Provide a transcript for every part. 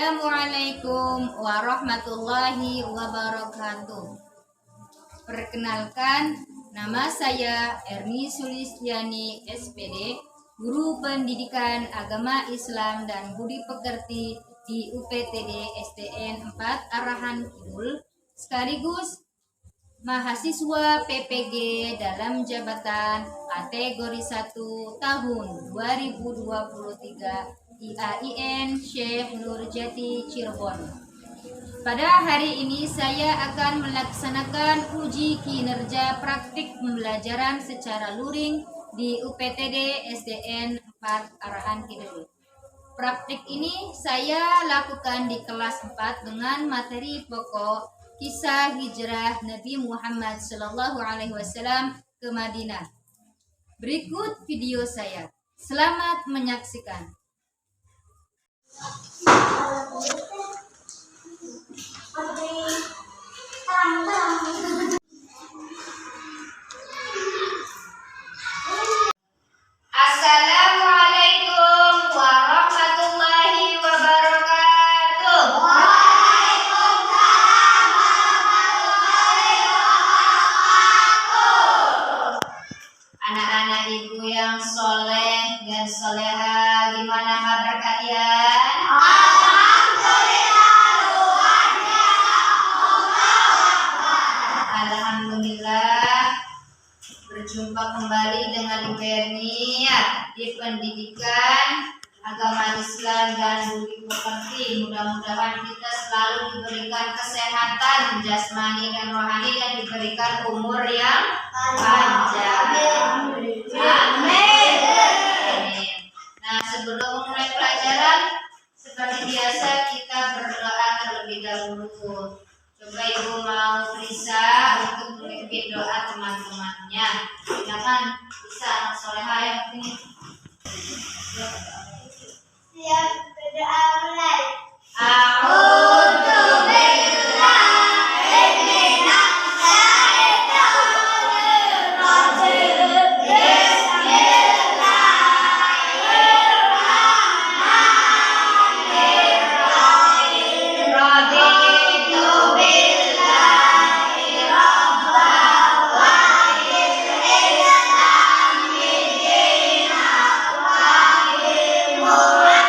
Assalamualaikum warahmatullahi wabarakatuh. Perkenalkan, nama saya Erni Sulistiani SPD, Guru Pendidikan Agama Islam dan Budi Pekerti di UPTD SDN 4 Arahan Kidul, sekaligus mahasiswa PPG dalam jabatan kategori 1 tahun 2023 IAIN Syekh Nurjati Cirebon. Pada hari ini saya akan melaksanakan uji kinerja praktik pembelajaran secara luring di UPTD SDN 4 Arahan Kidul. Praktik ini saya lakukan di kelas 4 dengan materi pokok kisah hijrah Nabi Muhammad SAW ke Madinah. Berikut video saya. Selamat menyaksikan. Assalamualaikum warahmatullahi wabarakatuh. Waalaikumsalam warahmatullahi wabarakatuh. Anak-anak ibu yang soleh dan soleha, gimana kabar kalian? Alhamdulillah, berjumpa kembali dengan Ibu Erni di pendidikan agama Islam dan budi pekerti. Mudah-mudahan kita selalu diberikan kesehatan jasmani dan rohani dan diberikan umur yang panjang. Amin. Nah, sebelum mulai pelajaran, seperti biasa kita berdoa terlebih dahulu. Coba ibu mau Risa untuk memimpin doa teman-temannya. Silakan Risa, anak soleha yang ini. Siap berdoa mulai. A'udzu billahi minasy syaithanir rajim. Bismillahirrahmanirrahim. Raditu billahi rabban wa bil islami dinan wa bi Muhammadin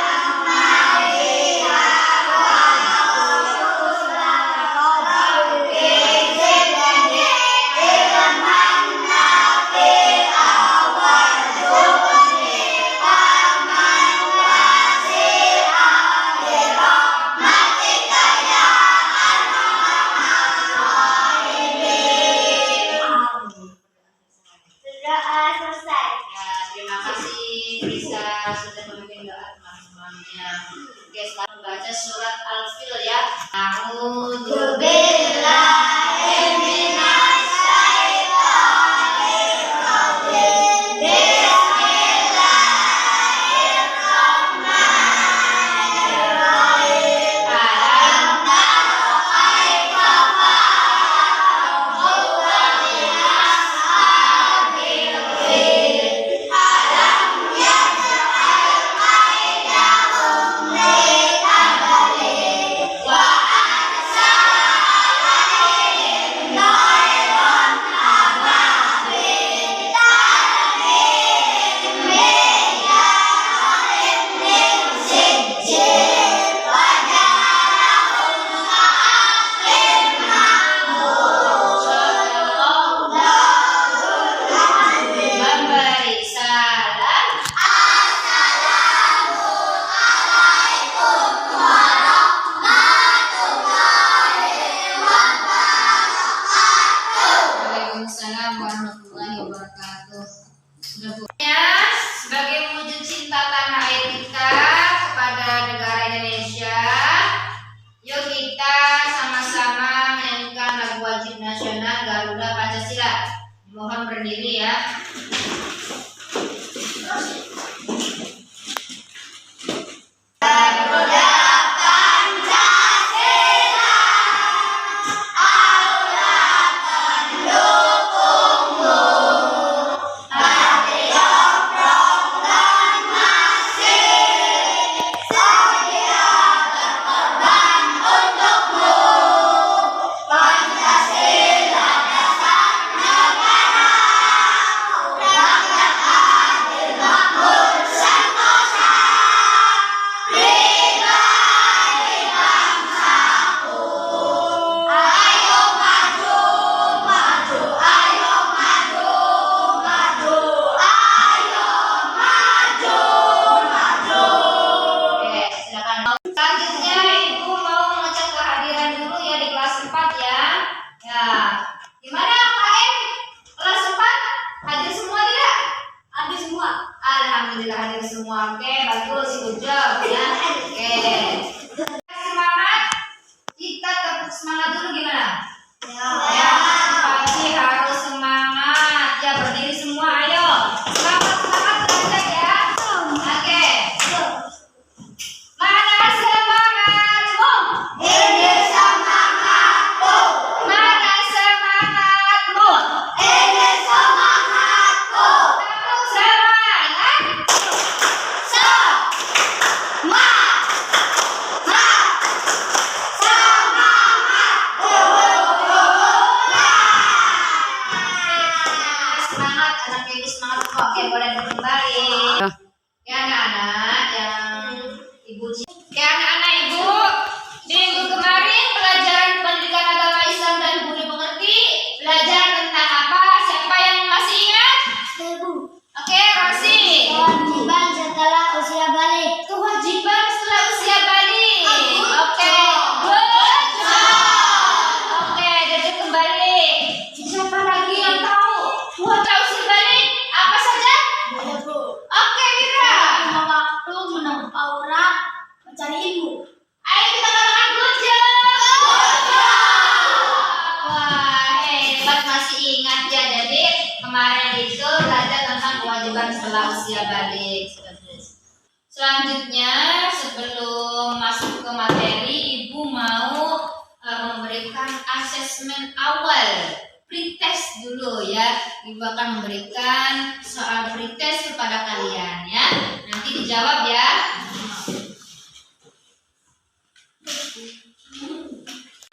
Mohon berdiri ya. Alhamdulillah hadir semua. Oke, bagus, good job ya. Oke. Semangat. Kita tepuk semangat dulu gimana? Ya, pasti harus semangat. Ya, berdiri semua, ayo. Semangat belajar ya. Oke. Mana semangatmu? Ini semangatku. Mana semangatmu? Ini semangatku. Tepuk semangat. Semangat, anak ini semangat kok. Oke, boleh kembali. Ya anak-anak yang ibu. Ya anak-anak ibu, di minggu kemarin pelajaran pendidikan agama Islam dan budi pekerti belajar tentang apa? Siapa yang masih ingat? Oke, Rosi. Kewajiban setelah usia balik. Kewajiban setelah usia balik. Good Oke, job. good job. Oke, jadi kembali. Siapa lagi yang tahu? Setelah usia balik apa saja? Oke, Wira. Waktu menempuh orang mencari ilmu. Ayo kita katakan good job. Wah, hebat masih ingat ya. Jadi kemarin itu belajar tentang kewajiban setelah usia balik. Selanjutnya sebelum masuk ke materi, Ibu mau memberikan asesmen awal, pretest dulu ya. Ibu akan memberikan soal pretest kepada kalian ya. Nanti dijawab ya.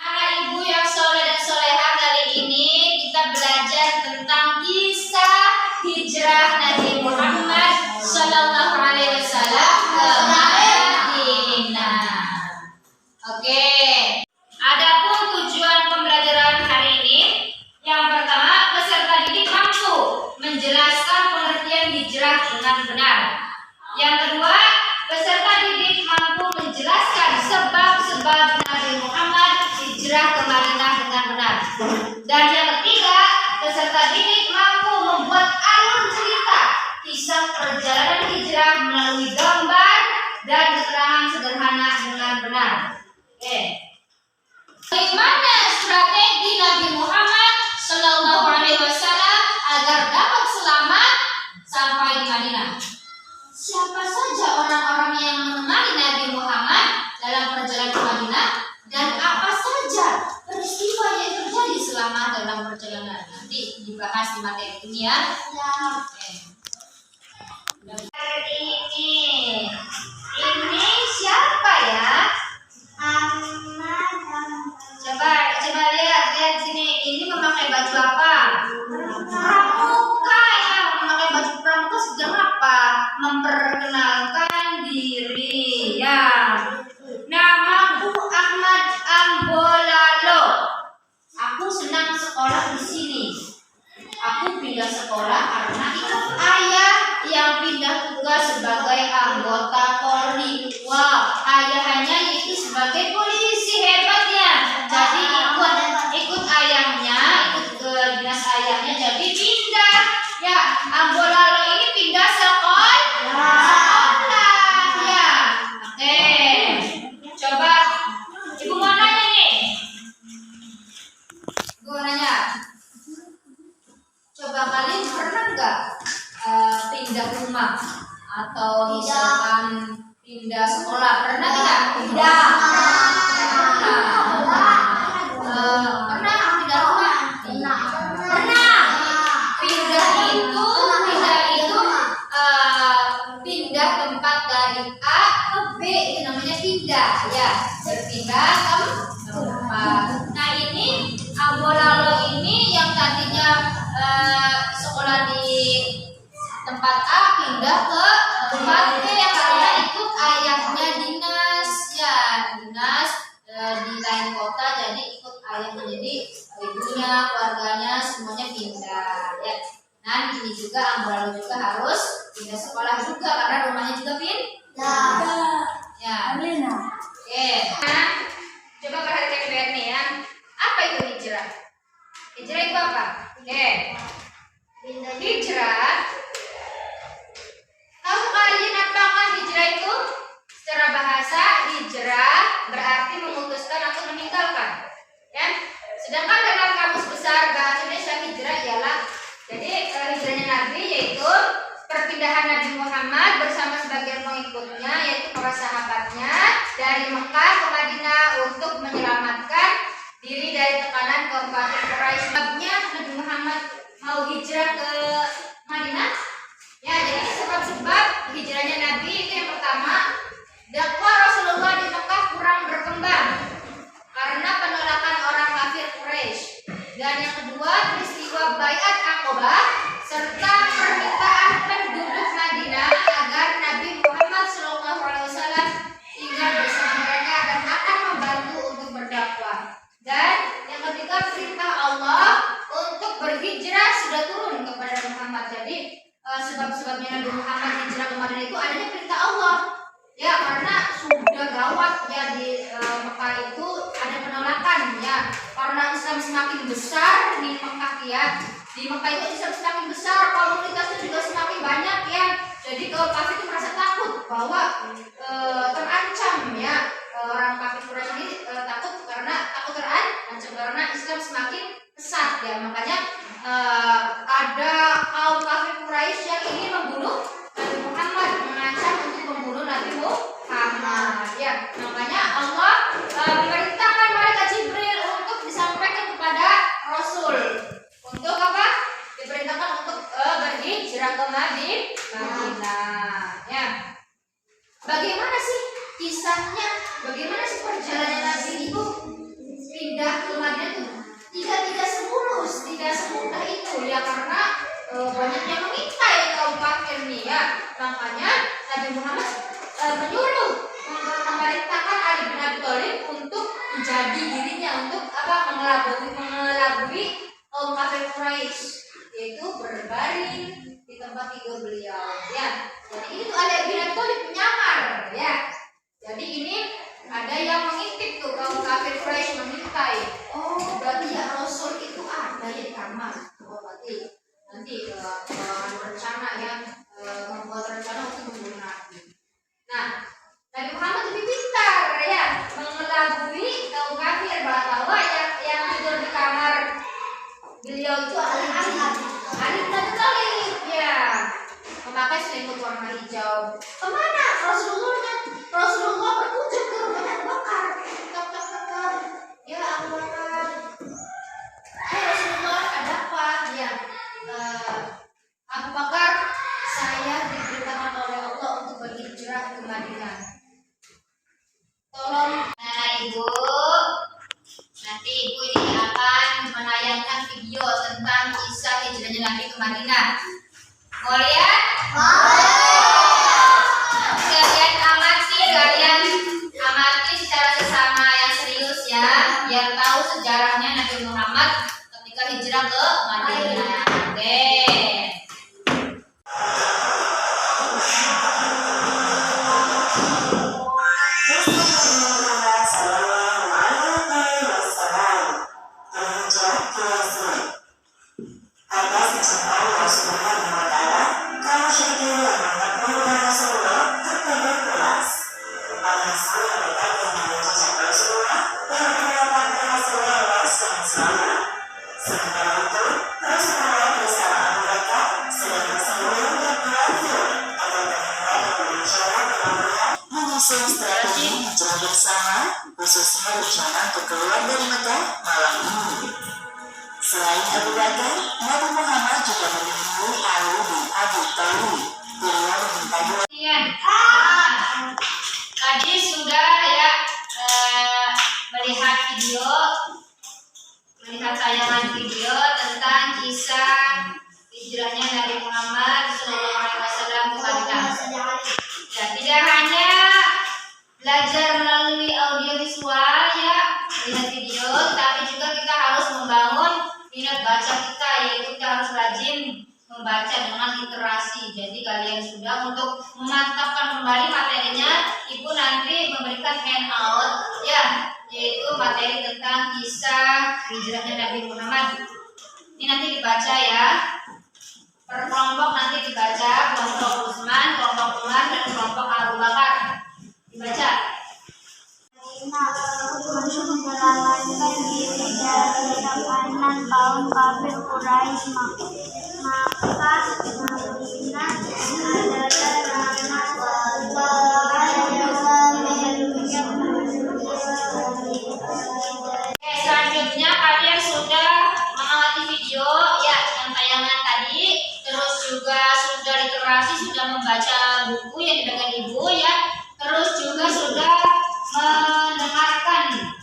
Anak ibu yang soleh dan soleha, kali ini kita belajar tentang kisah hijrah Nabi Muhammad Sallallahu Alaihi Wasallam ke Madinah. Oke. Adapun tujuan pembelajaran hari ini, yang pertama, peserta didik mampu menjelaskan pengertian hijrah dengan benar. Yang kedua, peserta didik mampu menjelaskan sebab-sebab Nabi Muhammad hijrah ke Madinah dengan benar. Dan yang ketiga, peserta didik mampu membuat alur cerita kisah perjalanan hijrah melalui gambar dan keterangan sederhana dengan benar. Oke. Bagaimana strategi Nabi Muhammad Sallallahu Alaihi Wasallam agar dapat selamat sampai di Madinah? Siapa saja orang-orang yang menemani Nabi Muhammad dalam perjalanan ke Madinah dan apa saja peristiwa yang terjadi selama dalam perjalanan? Nanti dibahas di materi ini ya. Oke. Ini siapa ya? Coba lihat sini. Ini memakai baju apa? Pramuka ya. Memakai baju pramuka sedang apa? Memperkenalkan diri ya. Namaku Ahmad Ambolalo. Aku senang sekolah di sini. Aku pindah sekolah karena ikut ayah yang pindah tugas sebagai anggota Polri. Wow, ayahnya itu sebagai polisi, hebat ya. Jadi ikut ayahnya, ikut ke dinas ayahnya, jadi pindah. Ya, Ambolalo ini pindah sekolah. Ya, oke. Coba, ibu mau nanya nih. Ibu mau nanya. Coba tadinya sekolah di tempat A pindah ke tempat B karena ikut ayahnya dinas ya, dinas di lain kota, jadi ikut ayahnya, jadi ibunya, keluarganya semuanya pindah ya. Nah ini juga Ambralo juga harus pindah sekolah juga karena rumahnya juga pindah ya. Oke, nah coba perhatikan baik nih ya, apa itu hijrah? Hijrah itu apa? Oke, hijrah, tahu kalian apakah hijrah itu? Secara bahasa hijrah berarti memutuskan atau meninggalkan ya. Sedangkan dalam kamus besar bahasa Indonesia hijrah ialah, jadi hijrahnya Nabi yaitu perpindahan Nabi Muhammad bersama sebagian pengikutnya yaitu para sahabatnya dari Mekah ke Madinah untuk menyelamatkan diri dari tekanan kaum kafir Quraisy. Sebabnya Nabi Muhammad mau hijrah ke Madinah ya, jadi sebab-sebab hijrahnya Nabi itu yang pertama, dakwah Rasulullah di Mekah kurang berkembang karena penolakan orang kafir Quraisy, dan yang kedua peristiwa Baiat Aqabah serta permintaan penduduk Madinah agar Nabi Muhammad SAW tinggal bersama mereka dan akan membantu untuk berdakwah. Dan yang ketiga perintah Allah untuk berhijrah sudah turun kepada Muhammad. Jadi sebab-sebabnya Nabi Muhammad hijrah ke Madinah itu adanya perintah Allah ya, karena sudah gawat ya di Mekah itu ada penolakan ya, karena Islam semakin besar di Mekah ya. Di Mekah itu Islam semakin besar, komunitasnya juga semakin banyak ya. Jadi kalau kafir itu merasa takut bahwa terancam ya, orang kafir Quraisy ini takut terancam karena Islam semakin pesat ya. Makanya ada kaum kafir Quraisy yang ingin membunuh Nabi Muhammad, mengancam untuk membunuh Nabi Muhammad ya. Makanya Allah memerintahkan malaikat Jibril untuk disampaikan kepada Rasul. Untuk apa? Diperintahkan untuk berhijrah ke Madinah ya. Bagaimana sih kisahnya? Bagaimana sih perjalanan Nabi itu pindah ke Madinah itu? Tidak semudah itu ya, karena banyak yang mengintai kaum kafir nih ya. Makanya Nabi Muhammad menyuruh, memerintahkan Ali bin Abi Thalib untuk menjadi dirinya, untuk apa? Mengelabui kaum kafir Quraisy, yaitu berbaring di tempat tidur beliau ya. Jadi ini tuh Ali bin Abi Thalib menyamar ya. Jadi ini ada yang mengintip tuh kaum kafir Quraisy, mengintai. Oh berarti ya Rasul itu ada ya di kamar. Oh berarti nanti rencana ya, membuat rencana untuk membunuh Nabi. Nah Nabi Muhammad lebih pintar ya, mengelabui kaum kafir bahwa yang tidur di kamar beliau itu Ali bin Abi Thalib ya, memakai selimut warna hijau. Kemana Rasulullah berkunjung ke rumah Abu Bakar. Ya Abu Bakar, Rasulullah ada apa ya? Abu Bakar, saya diberitakan oleh Allah untuk berhijrah ke Madinah. Tolong, nah Ibu, nanti Ibu ini akan menayangkan video tentang kisah hijrahnya Nabi ke Madinah. Mau lihat? Kalian amati secara sesama yang serius ya, biar tahu sejarahnya Nabi Muhammad ketika hijrah ke Madinah. Oke. bersama, khususnya rencana untuk keluar dari Mekah malam ini. Selain Abu Bakar, Nabi Muhammad juga menemui Ali bin Abi Thalib. Beliau meminta doa. Tadi sudah ya melihat video, melihat tayangan dengan video tentang kisah hijrahnya Nabi Muhammad SAW ke Madinah. Ya, tidak hanya belajar melalui audiovisual ya, lihat video, tapi juga kita harus membangun minat baca kita, yaitu kita harus rajin membaca dengan literasi. Jadi kalian sudah untuk memantapkan kembali materinya, Ibu nanti memberikan handout ya, yaitu materi tentang kisah hijrahnya Nabi Muhammad. Ini nanti dibaca ya, per kelompok nanti dibaca, kelompok Utsman, kelompok Umar, dan kelompok Abu Bakar. Dibaca. Menyelamatkan diri dari tekanan kaum kafir Quraisy, maka Madinah adalah ranah Selanjutnya kalian sudah mengamati video ya yang tayangan tadi, terus juga sudah literasi, sudah membaca buku yang dipegang Ibu ya, terus juga sudah mendengarkan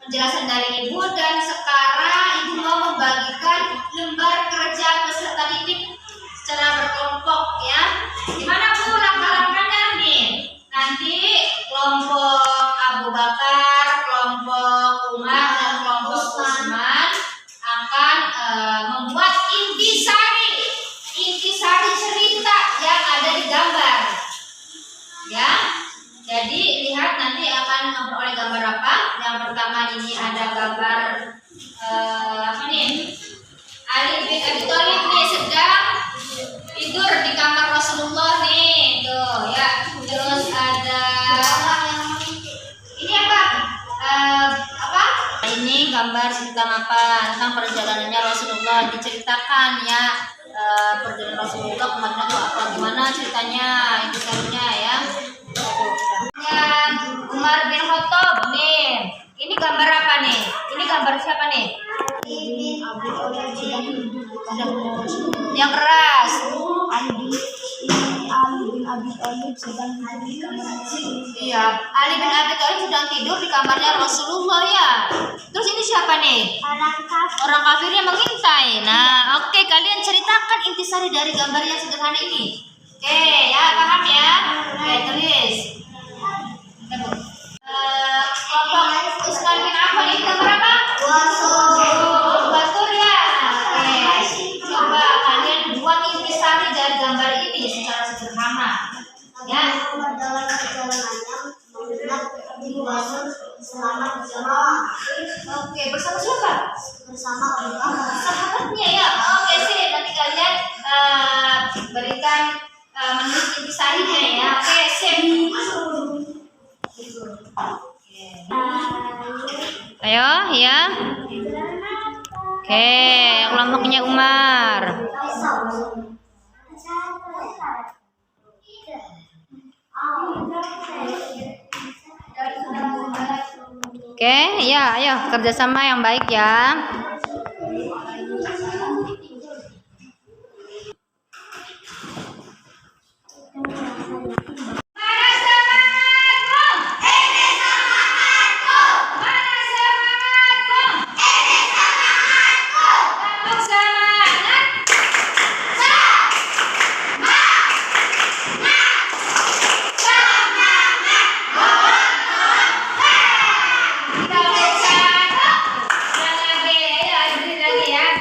penjelasan dari Ibu, dan sekarang Ibu mau membagikan lembar kerja peserta didik secara berkelompok ya. Gimana Bu langkah-langkahnya nih? Nanti kelompok Abu Bakar, kelompok Umar, dan kelompok Utsman akan membuat intisari cerita yang ada di gambar ya. Jadi lihat nanti akan memperoleh gambar apa. Yang pertama ini ada gambar apa nih? Ali bin Abi Thalib nih sedang tidur di kamar Rasulullah nih, tuh ya. Terus ada ini apa? Ini gambar tentang apa? Tentang perjalanannya Rasulullah, diceritakan ya. Perjalanan Rasulullah ke Madinah itu apa? Gimana ceritanya? Itu serunya ya. Umar bin Khattab nih. Ini gambar apa nih? Ini gambar siapa nih? Yang keras. Ali bin Abi Thalib sedang tidur di kamar. Iya, Ali bin Abi Thalib sedang tidur di kamarnya Rasulullah ya. Terus ini siapa nih? Orang kafir yang mengintai. Nah, oke, kalian ceritakan intisari dari gambar yang sederhana ini. Oke, ya paham ya? Oke, tulis. Kelompok Utsman bin Affan ini gambar apa? Batur ya. Oke, coba kalian buat intisari dari gambar ini secara sederhana. Ya. Oke, bersama siapa? Bersama Sahabatnya ya. Oke sih, nanti kalian berikan menulis intisarinya ya. Oke, sip. Ayo, ya. Oke, kelompoknya Umar. Oke, ya, ayo kerjasama yang baik ya. Lagi ya.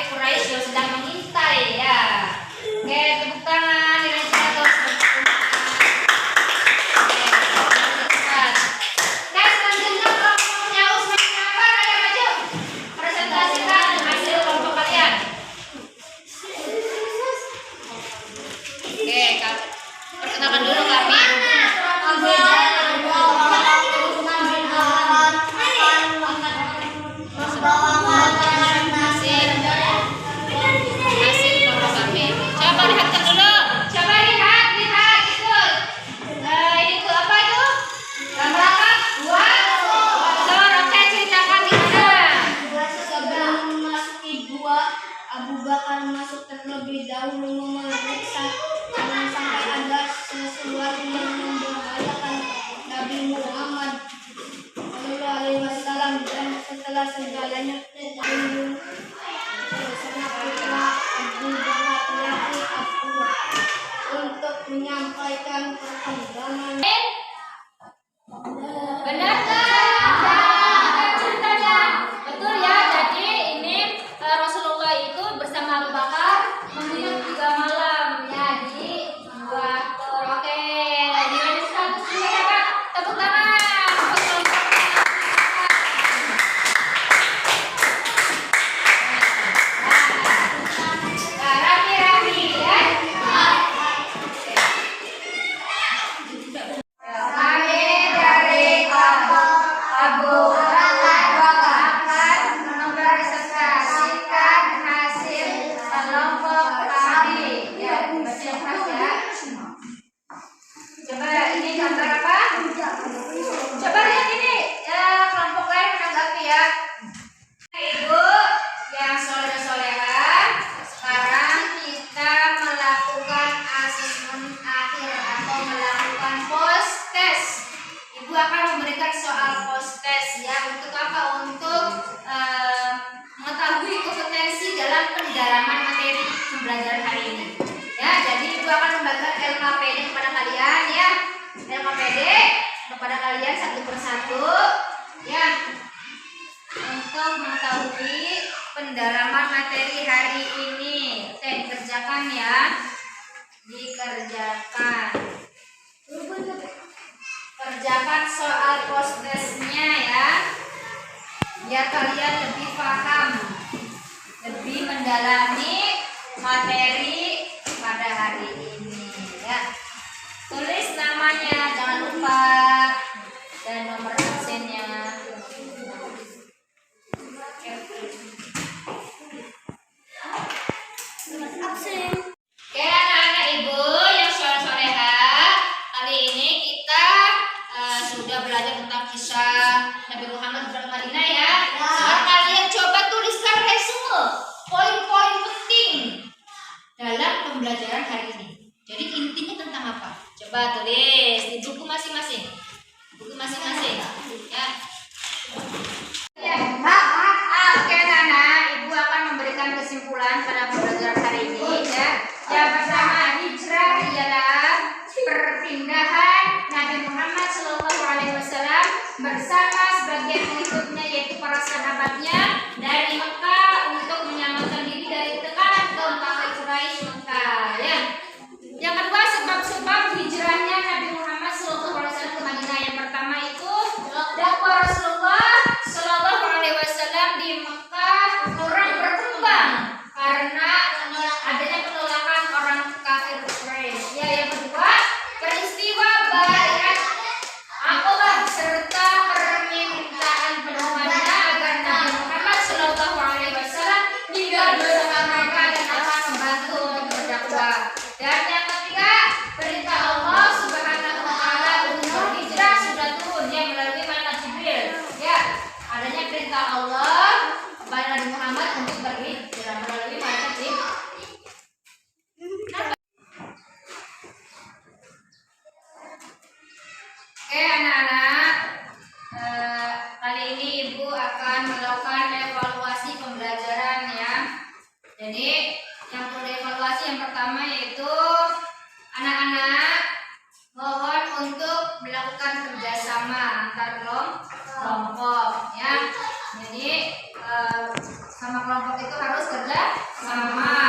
kafir Quraisy yang sedang mengintai ya. Oke, tepuk tangan Dirancitatos. Oke, cepat. Nah, selanjutnya kelompoknya Usman Jafar, ayo maju. Presentasikan hasil kelompok kalian. Oke, perkenalkan dulu kami. Hasil kelompok kami. Coba lihatkan dulu. Coba lihat itu. Ini tuh apa itu? Gambar apa? Motor. Oke, ceritakan gimana? Sebelum memasuki gua, Abu Bakar masuk terlebih dahulu memeriksa jangan sampai ada sesuatu yang membahayakan Nabi Muhammad Shallallahu Alaihi Wasallam, dan setelah segalanya terlindung bersama putra Abu Bakar laki Abdullah untuk menyampaikan perkembangan. Benar kan ceritanya? Betul ya. Jadi ini Rasulullah itu bersama Abu Bakar menginap 3 malam ya di gua Thur. Oke, dilanjut status juga ya Pak. Tepuk tangan. Rami-rami ya. Kami dari Abu Bakar akan mempresentasikan hasil kelompok kami. Ya, baca yang keras ya. Coba ini gambar apa? Coba lihat ini. Ya, kelompok lain menanggapi ya. Ibu yang soleh-solehah, sekarang kita melakukan asesmen akhir atau melakukan post test. Ibu akan memberikan soal post test ya. Untuk apa? Untuk mengetahui kompetensi dalam pendalaman materi pembelajaran hari ini. Ya, jadi ibu akan membagikan LKPD kepada kalian ya. LKPD kepada kalian satu persatu ya. Untuk mengetahui pendalaman materi hari ini. Oke, dikerjakan ya. Dikerjakan. Kerjakan soal post testnya ya. Biar kalian lebih paham, lebih mendalami materi pada hari ini ya. Tulis namanya, jangan lupa, dan nomor absennya. Oke anak-anak ibu yang soleh-solehah, kali ini kita sudah belajar tentang kisah Nabi Muhammad ke Madinah ya. Sekarang kalian coba tuliskan resume poin-poin penting dalam pembelajaran hari ini. Jadi intinya tentang apa? Coba tulis di buku masing-masing. Buku masing-masing ya. Oke anak-anak, ibu akan memberikan kesimpulan pada pembelajaran hari ini ya. Yang pertama, hijrah ialah perpindahan Nabi Muhammad SAW bersama sebagian pengikutnya yaitu para sahabatnya dari Mekah untuk menyelamatkan diri dari tekanan kaum kafir Quraisy Mekah ya. Yang kedua, sebab-sebab hijrahnya Nabi Muhammad SAW ke Madinah. Yang pertama itu dakwah Rasulullah SAW di Mekah kurang berkembang karena adanya penolakan orang kafir Quraisy. Ya, yang kedua, peristiwa Baiat Aqabah serta permintaan penuhannya agar Nabi Muhammad SAW tinggal bersama mereka dan akan membantu untuk berdakwah. Dan yang ketiga, perintah Allah Subhanahu wa Ta'ala untuk berhijrah sudah turun yang melalui malaikat Jibril. Ya, adanya perintah Allah kepada Nabi Muhammad untuk berhijrah melalui malaikat Jibril. Oke anak-anak, kali ini ibu akan melakukan evaluasi pembelajaran ya. Jadi yang perlu dievaluasi yang pertama yaitu anak-anak mohon untuk melakukan kerjasama antar kelompok ya. Jadi sama kelompok itu harus kerja sama